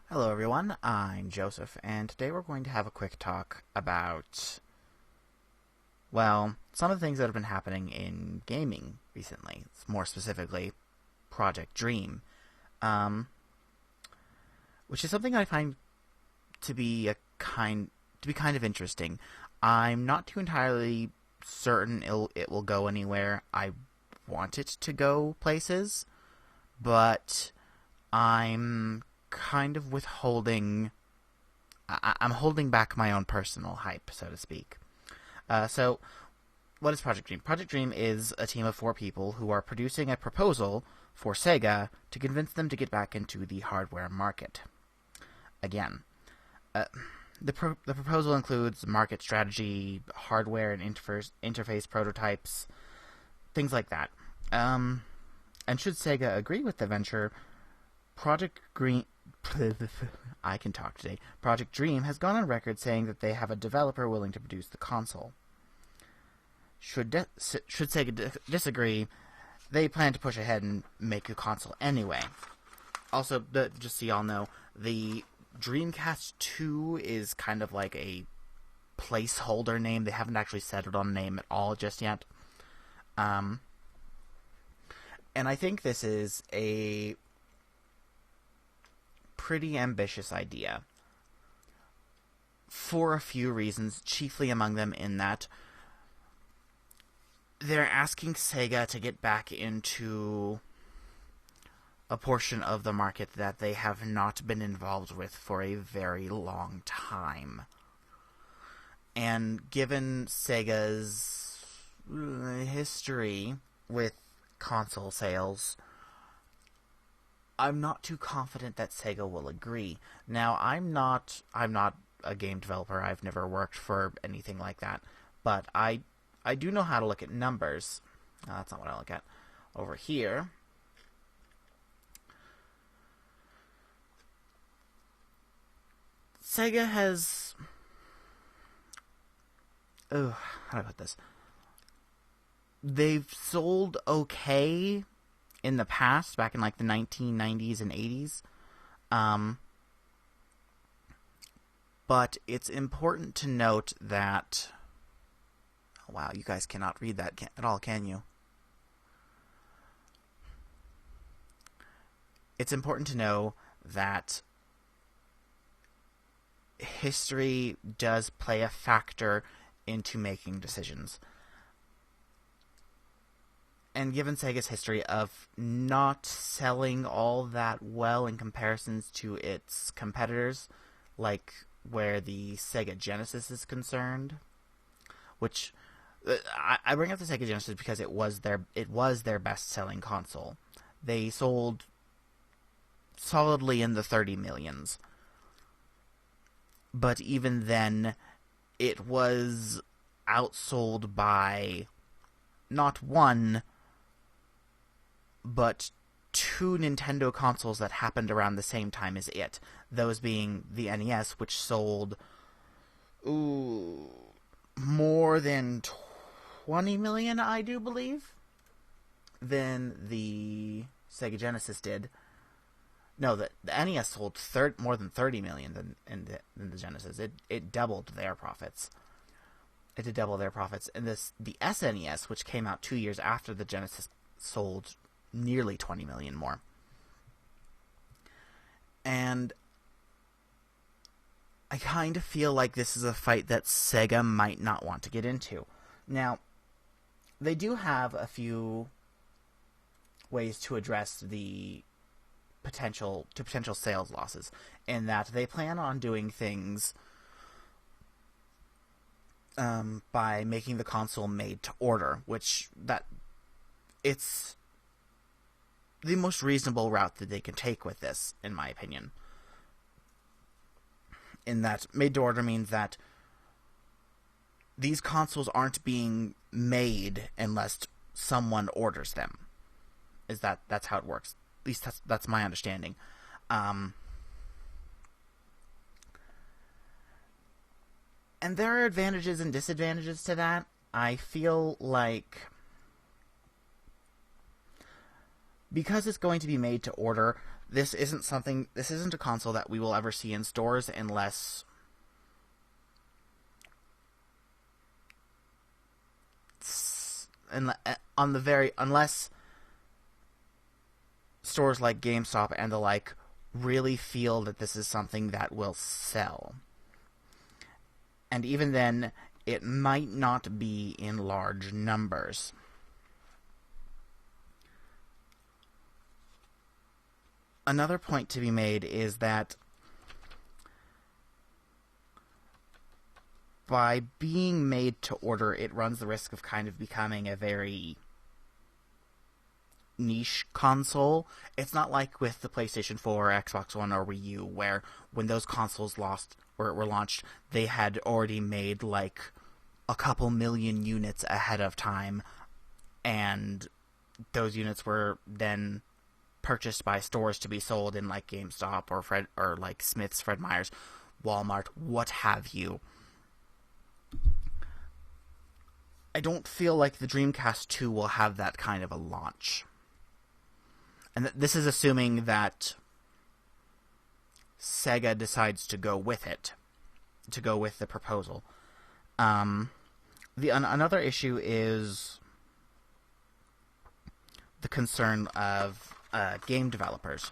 Hello everyone, I'm Joseph, and today we're going to have a quick talk about, some of the things that have been happening in gaming recently. More specifically, Project Dream, um, which is something I find to be kind of interesting. I'm not too entirely certain it will go anywhere. I want it to go places, but I'm kind of withholding. I'm holding back my own personal hype, so to speak. So, what is Project Dream? Project Dream is a team of 4 people who are producing a proposal for Sega to convince them to get back into the hardware market. Again, uh, the proposal includes market strategy, hardware and interface prototypes, things like that. And should Sega agree with the venture, Project Green. I can talk today. Project Dream has gone on record saying that they have a developer willing to produce the console. Should Sega disagree, they plan to push ahead and make a console anyway. Also, just so y'all know, the DREAMCAST2 is kind of like a placeholder name. They haven't actually settled on a name at all just yet. And I think this is a pretty ambitious idea for a few reasons, chiefly among them in that they're asking Sega to get back into a portion of the market that they have not been involved with for a very long time. And given Sega's history with console sales, I'm not too confident that Sega will agree. Now, I'm not a game developer. I've never worked for anything like that, but I do know how to look at numbers. That's not what I look at. Over here, Sega has... Oh, how do I put this? They've sold okay in the past, back in like the 1990s and 80s. But it's important to note that... Oh, wow, you guys cannot read that at all, can you? It's important to know that history does play a factor into making decisions. And given Sega's history of not selling all that well in comparisons to its competitors, like where the Sega Genesis is concerned, which I bring up the Sega Genesis because it was their best-selling console. They sold solidly in the 30 millions. But even then, it was outsold by not one, but 2 Nintendo consoles that happened around the same time as it. Those being the NES, which sold more than 20 million, I do believe, than the Sega Genesis did. No, the NES sold more than 30 million than the Genesis. It doubled their profits. It did double their profits. And the SNES, which came out 2 years after the Genesis, sold nearly 20 million more. And I kind of feel like this is a fight that Sega might not want to get into. Now, they do have a few ways to address the potential sales losses, in that they plan on doing things by making the console made to order, which it's the most reasonable route that they can take with this, in my opinion. In that made to order means that these consoles aren't being made unless someone orders them. That's how it works. At least that's my understanding. And there are advantages and disadvantages to that. I feel like because it's going to be made to order, this isn't a console that we will ever see in stores unless unless stores like GameStop and the like really feel that this is something that will sell. And even then, it might not be in large numbers. Another point to be made is that by being made to order, it runs the risk of kind of becoming a very niche console. It's not like with the PlayStation 4, Xbox One, or Wii U, where when those consoles were launched, they had already made like a couple million units ahead of time, and those units were then purchased by stores to be sold in like GameStop or like Smith's, Fred Meyer's, Walmart, what have you. I don't feel like the Dreamcast 2 will have that kind of a launch. And this is assuming that Sega decides to go with it, to go with the proposal. Another issue is the concern of game developers.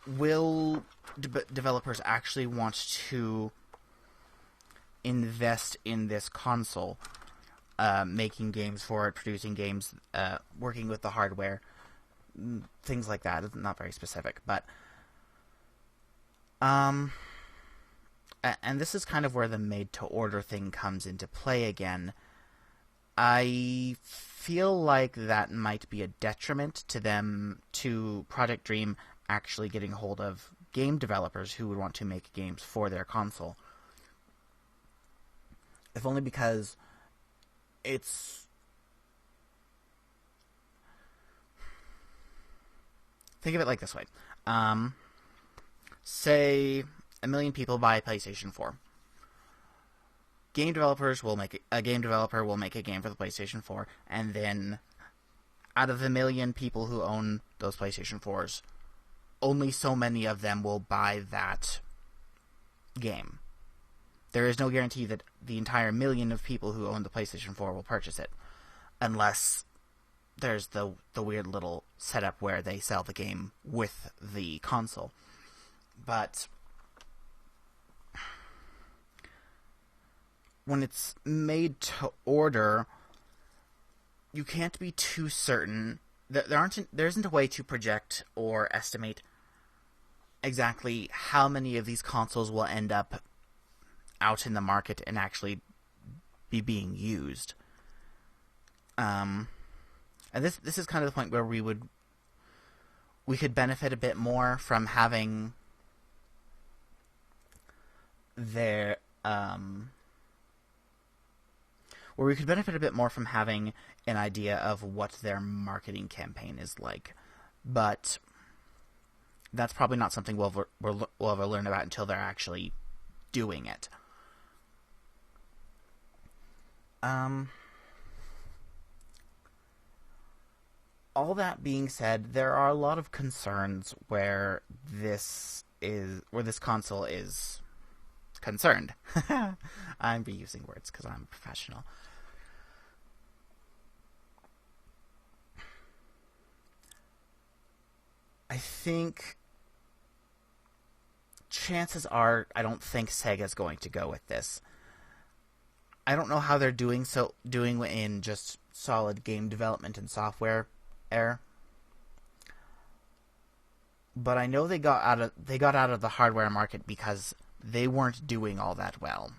Will developers actually want to invest in this console, making games for it, producing games, working with the hardware, things like that? It's not very specific, but and this is kind of where the made-to-order thing comes into play again. I feel like that might be a detriment to Project Dream actually getting hold of game developers who would want to make games for their console. If only because it's... Think of it like this way. Say 1 million people buy a PlayStation 4. A game developer will make a game for the PlayStation 4, and then out of the 1 million people who own those PlayStation 4s, only so many of them will buy that game. There is no guarantee that the entire 1 million of people who own the PlayStation 4 will purchase it, unless there's the weird little setup where they sell the game with the console. But when it's made to order, you can't be too certain. There isn't a way to project or estimate exactly how many of these consoles will end up out in the market and actually be being used. And this is kind of the point where we could benefit a bit more from having their where we could benefit a bit more from having an idea of what their marketing campaign is like. But that's probably not something we'll ever learn about until they're actually doing it. All that being said, there are a lot of concerns where this console is concerned. I'm reusing words because I'm a professional. I think chances are I don't think Sega's going to go with this. I don't know how they're doing in just solid game development and software error. But I know they got out of the hardware market because they weren't doing all that well.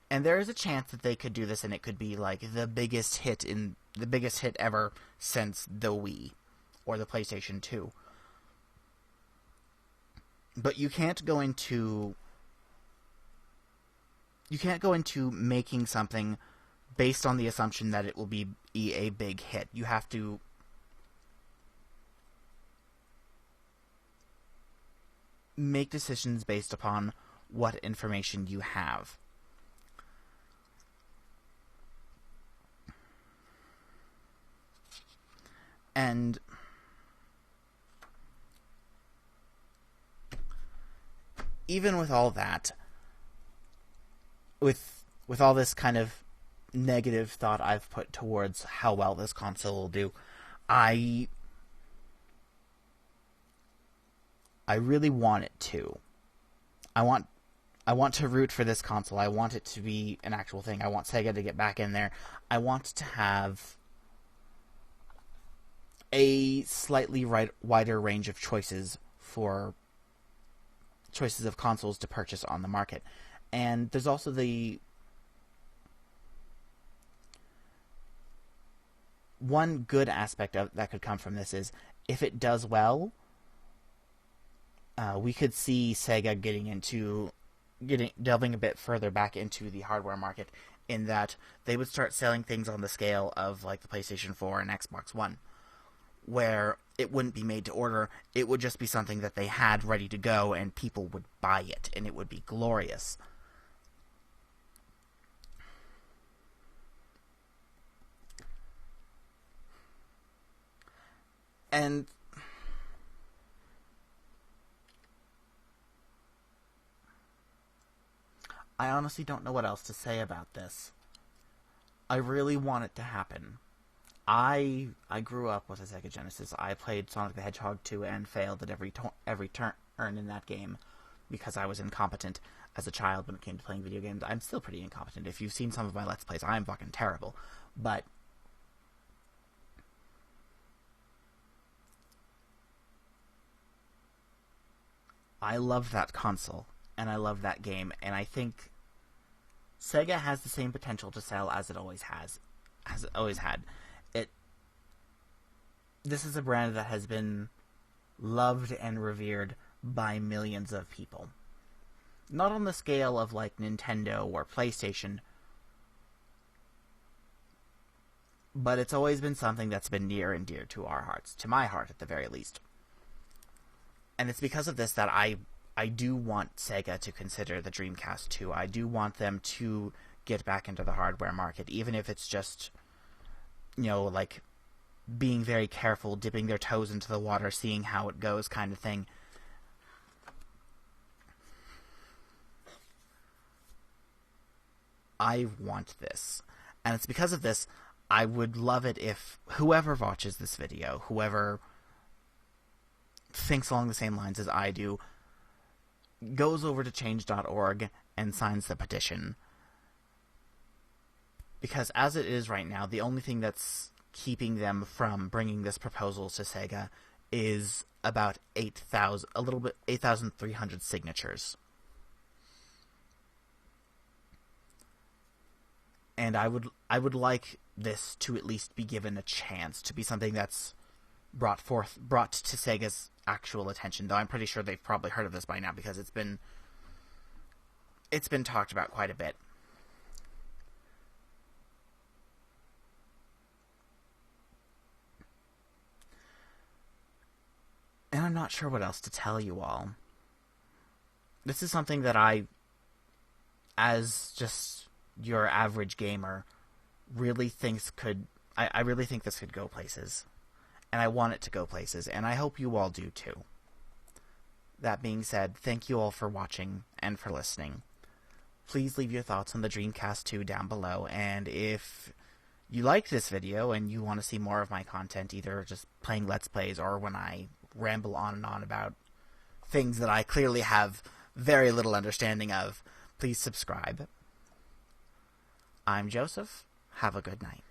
And there is a chance that they could do this and it could be like the biggest hit ever since the Wii or the PlayStation 2. But you can't go into making something based on the assumption that it will be a big hit. You have to make decisions based upon what information you have. And even with all that, with all this kind of negative thought I've put towards how well this console will do, I really want it to. I want to root for this console. I want it to be an actual thing. I want Sega to get back in there. I want to have a slightly wider range of choices of consoles to purchase on the market. And there's also the one good aspect of that could come from this is if it does well, we could see Sega delving a bit further back into the hardware market, in that they would start selling things on the scale of like the PlayStation 4 and Xbox One, where it wouldn't be made to order. It would just be something that they had ready to go and people would buy it, and it would be glorious. And I honestly don't know what else to say about this. I really want it to happen. I grew up with a Sega Genesis. I played Sonic the Hedgehog 2 and failed at every turn in that game because I was incompetent as a child when it came to playing video games. I'm still pretty incompetent. If you've seen some of my Let's Plays, I'm fucking terrible. But I love that console, and I love that game, and I think Sega has the same potential to sell as it always had. This is a brand that has been loved and revered by millions of people. Not on the scale of like Nintendo or PlayStation, but it's always been something that's been near and dear to our hearts, to my heart at the very least. And it's because of this that I do want Sega to consider the Dreamcast 2. I do want them to get back into the hardware market, even if it's just, like being very careful, dipping their toes into the water, seeing how it goes kind of thing. I want this. And it's because of this, I would love it if whoever watches this video, whoever thinks along the same lines as I do, goes over to change.org and signs the petition. Because as it is right now, the only thing that's keeping them from bringing this proposal to Sega is about 8,300 signatures. And I would like this to at least be given a chance to be something that's brought to Sega's actual attention, though I'm pretty sure they've probably heard of this by now because it's been talked about quite a bit. And I'm not sure what else to tell you all. This is something that I, as just your average gamer, really thinks I really think this could go places. And I want it to go places, and I hope you all do too. That being said, thank you all for watching and for listening. Please leave your thoughts on the Dreamcast 2 down below, and if you like this video and you want to see more of my content, either just playing Let's Plays or when I ramble on and on about things that I clearly have very little understanding of, please subscribe. I'm Joseph. Have a good night.